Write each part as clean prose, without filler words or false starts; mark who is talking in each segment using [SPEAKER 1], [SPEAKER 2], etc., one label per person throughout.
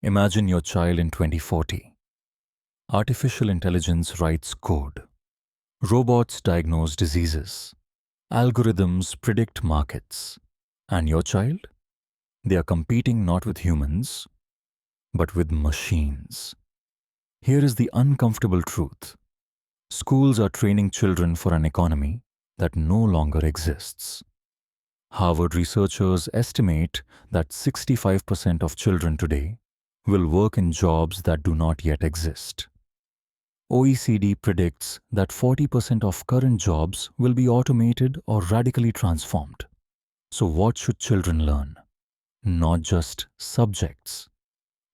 [SPEAKER 1] Imagine your child in 2040. Artificial intelligence writes code. Robots diagnose diseases. Algorithms predict markets. And your child? They are competing not with humans, but with machines. Here is the uncomfortable truth. Schools are training children for an economy that no longer exists. Harvard researchers estimate that 65% of children today will work in jobs that do not yet exist. OECD predicts that 40% of current jobs will be automated or radically transformed. So what should children learn? Not just subjects.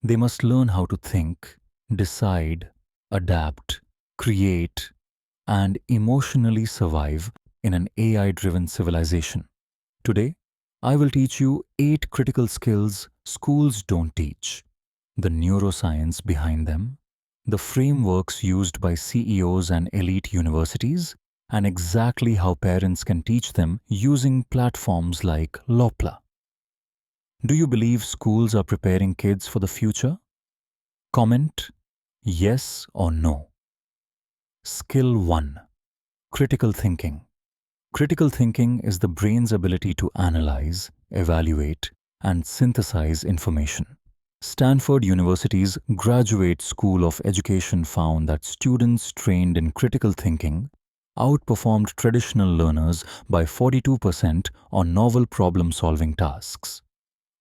[SPEAKER 1] They must learn how to think, decide, adapt, create, and emotionally survive in an AI-driven civilization. Today, I will teach you 8 critical skills schools don't teach, the neuroscience behind them, the frameworks used by CEOs and elite universities, and exactly how parents can teach them using platforms like Lopla. Do you believe schools are preparing kids for the future? Comment yes or no. Skill 1. Critical thinking. Critical thinking is the brain's ability to analyze, evaluate, and synthesize information. Stanford University's Graduate School of Education found that students trained in critical thinking outperformed traditional learners by 42% on novel problem-solving tasks.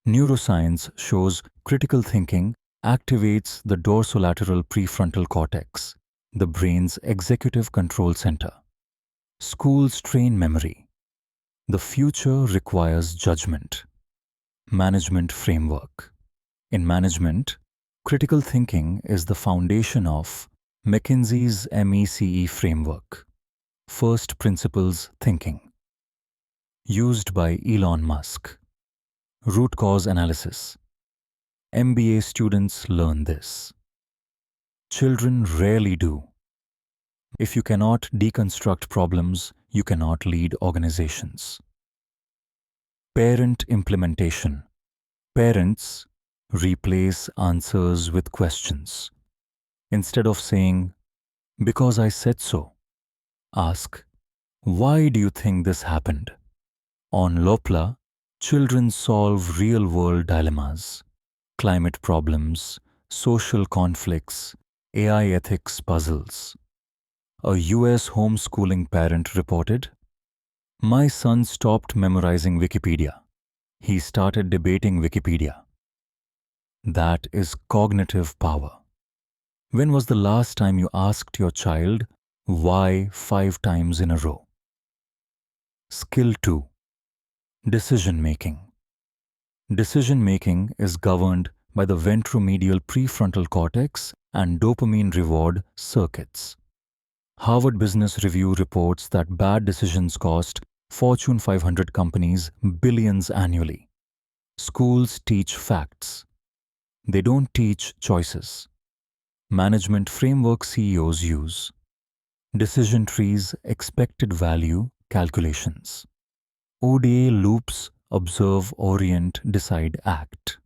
[SPEAKER 1] Neuroscience shows critical thinking activates the dorsolateral prefrontal cortex, the brain's executive control center. Schools train memory. The future requires judgment. Management framework. In management, critical thinking is the foundation of McKinsey's MECE framework, First Principles Thinking. Used by Elon Musk. Root cause analysis. MBA students learn this. Children rarely do. If you cannot deconstruct problems, you cannot lead organizations. Parent implementation. Parents replace answers with questions. Instead of saying, "Because I said so," ask, "Why do you think this happened?" On Lopla, children solve real-world dilemmas, climate problems, social conflicts, AI ethics puzzles. A US homeschooling parent reported, "My son stopped memorizing Wikipedia. He started debating Wikipedia." That is cognitive power. When was the last time you asked your child why 5 times in a row? Skill 2. Decision making. Decision making is governed by the ventromedial prefrontal cortex and dopamine reward circuits. Harvard Business Review reports that bad decisions cost Fortune 500 companies billions annually. Schools teach facts. They don't teach choices. Management framework CEOs use. Decision trees, expected value, calculations. ODA loops, observe, orient, decide, act.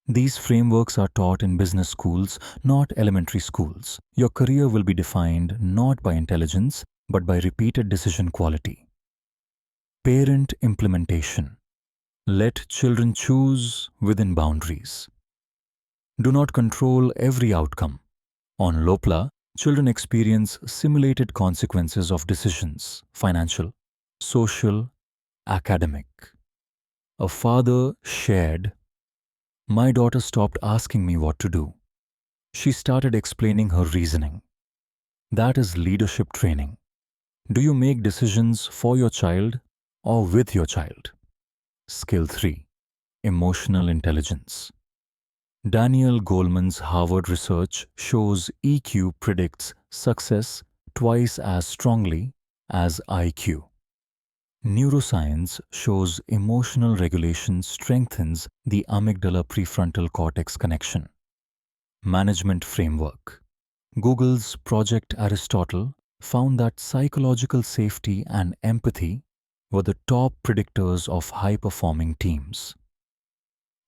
[SPEAKER 1] These frameworks are taught in business schools, not elementary schools. Your career will be defined not by intelligence, but by repeated decision quality. Parent implementation. Let children choose within boundaries. Do not control every outcome. On Lopla, children experience simulated consequences of decisions, financial, social, academic. A father shared, "My daughter stopped asking me what to do. She started explaining her reasoning." That is leadership training. Do you make decisions for your child or with your child? Skill 3. Emotional intelligence. Daniel Goleman's Harvard research shows EQ predicts success twice as strongly as IQ. Neuroscience shows emotional regulation strengthens the amygdala prefrontal cortex connection. Management framework. Google's Project Aristotle found that psychological safety and empathy were the top predictors of high-performing teams.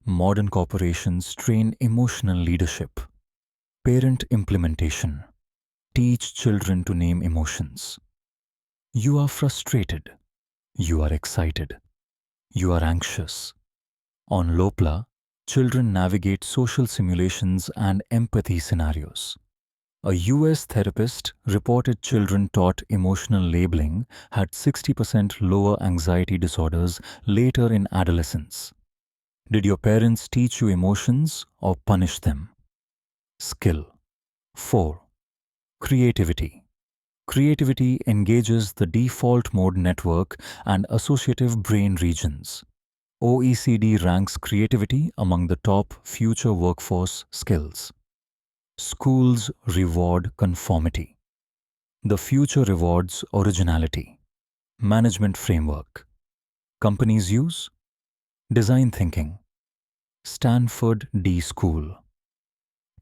[SPEAKER 1] Modern corporations train emotional leadership. Parent implementation. Teach children to name emotions. You are frustrated. You are excited. You are anxious. On Lopla, children navigate social simulations and empathy scenarios. A US therapist reported children taught emotional labeling had 60% lower anxiety disorders later in adolescence. Did your parents teach you emotions or punish them? Skill. 4. Creativity. Creativity engages the default mode network and associative brain regions. OECD ranks creativity among the top future workforce skills. Schools reward conformity. The future rewards originality. Management framework. Companies use design thinking. Stanford D School.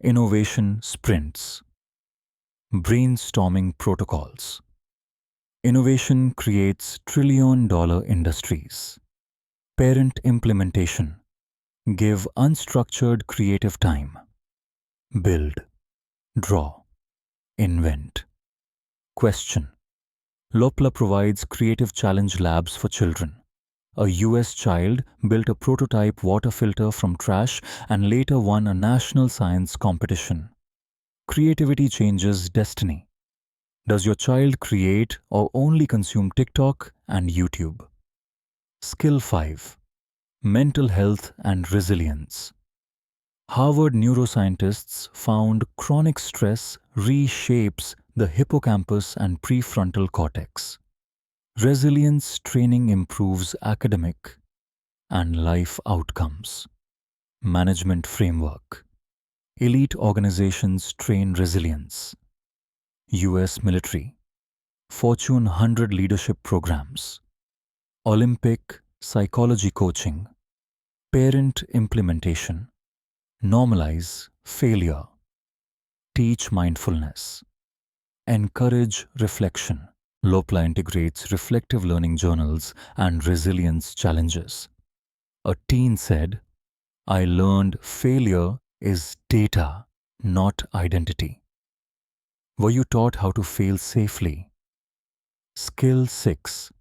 [SPEAKER 1] Innovation sprints. Brainstorming protocols. Innovation creates trillion-dollar industries. Parent implementation. Give unstructured creative time. Build. Draw. Invent. Question. Lopla provides creative challenge labs for children. A US child built a prototype water filter from trash and later won a national science competition. Creativity changes destiny. Does your child create or only consume TikTok and YouTube? Skill 5. Mental health and resilience. Harvard neuroscientists found chronic stress reshapes the hippocampus and prefrontal cortex. Resilience training improves academic and life outcomes. Management framework. Elite organizations train resilience. US military. Fortune 100 leadership programs. Olympic psychology coaching. Parent implementation. Normalize failure. Teach mindfulness. Encourage reflection. Lopla integrates reflective learning journals and resilience challenges. A teen said, "I learned failure is data, not identity." Were you taught how to fail safely? Skill 6.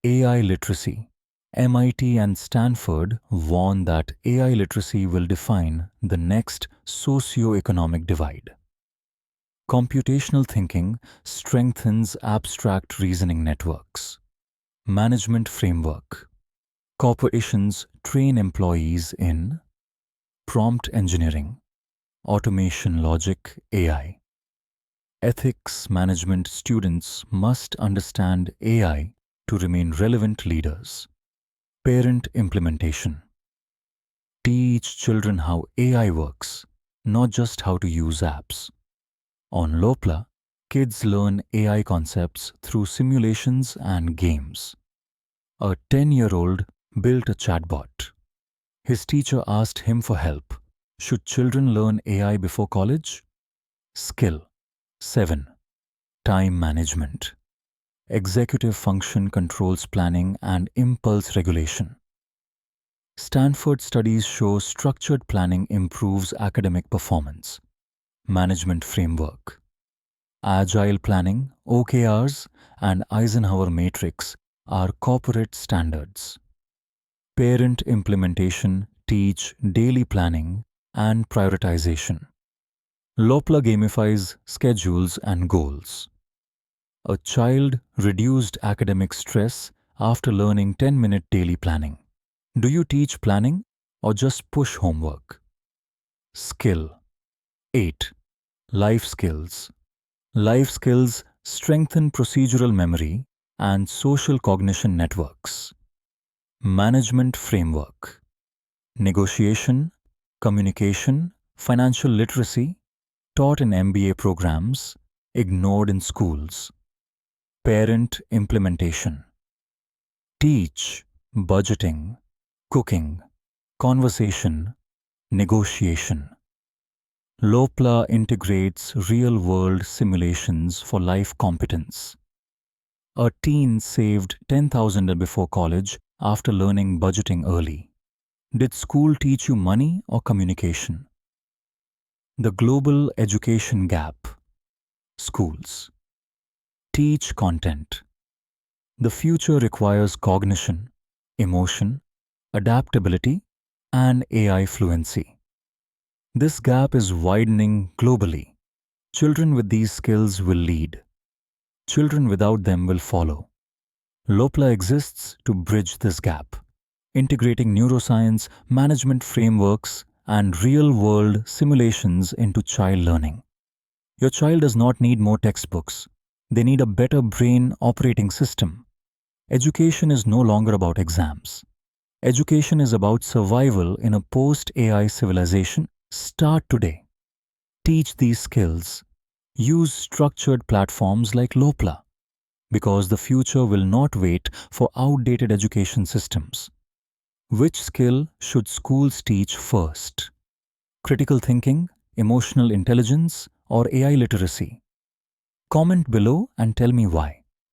[SPEAKER 1] AI literacy. MIT and Stanford warn that AI literacy will define the next socio-economic divide. Computational thinking strengthens abstract reasoning networks. Management framework. Corporations train employees in prompt engineering, automation logic, AI. Ethics management students must understand AI to remain relevant leaders. Parent implementation. Teach children how AI works, not just how to use apps. On Lopla, kids learn AI concepts through simulations and games. A 10-year-old built a chatbot. His teacher asked him for help. Should children learn AI before college? Skill 7. Time management. Executive function controls planning and impulse regulation. Stanford studies show structured planning improves academic performance. Management framework. Agile planning, OKRs, and Eisenhower matrix are corporate standards. Parent implementation teach daily planning and prioritization. Lopla gamifies schedules and goals. A child reduced academic stress after learning 10-minute daily planning. Do you teach planning or just push homework? Skill 8. Life skills. Life skills strengthen procedural memory and social cognition networks. Management framework. Negotiation, communication, financial literacy, taught in MBA programs, ignored in schools. Parent implementation. Teach budgeting, cooking, conversation, negotiation. Lopla integrates real-world simulations for life competence. A teen saved $10,000 before college after learning budgeting early. Did school teach you money or communication? The global education gap. Schools teach content. The future requires cognition, emotion, adaptability, and AI fluency. This gap is widening globally. Children with these skills will lead. Children without them will follow. Lopla exists to bridge this gap, integrating neuroscience, management frameworks, and real-world simulations into child learning. Your child does not need more textbooks. They need a better brain operating system. Education is no longer about exams. Education is about survival in a post-AI civilization. Start today. Teach these skills. Use structured platforms like Lopla, because the future will not wait for outdated education systems. Which skill should schools teach first? Critical thinking, emotional intelligence, or AI literacy? Comment below and tell me why.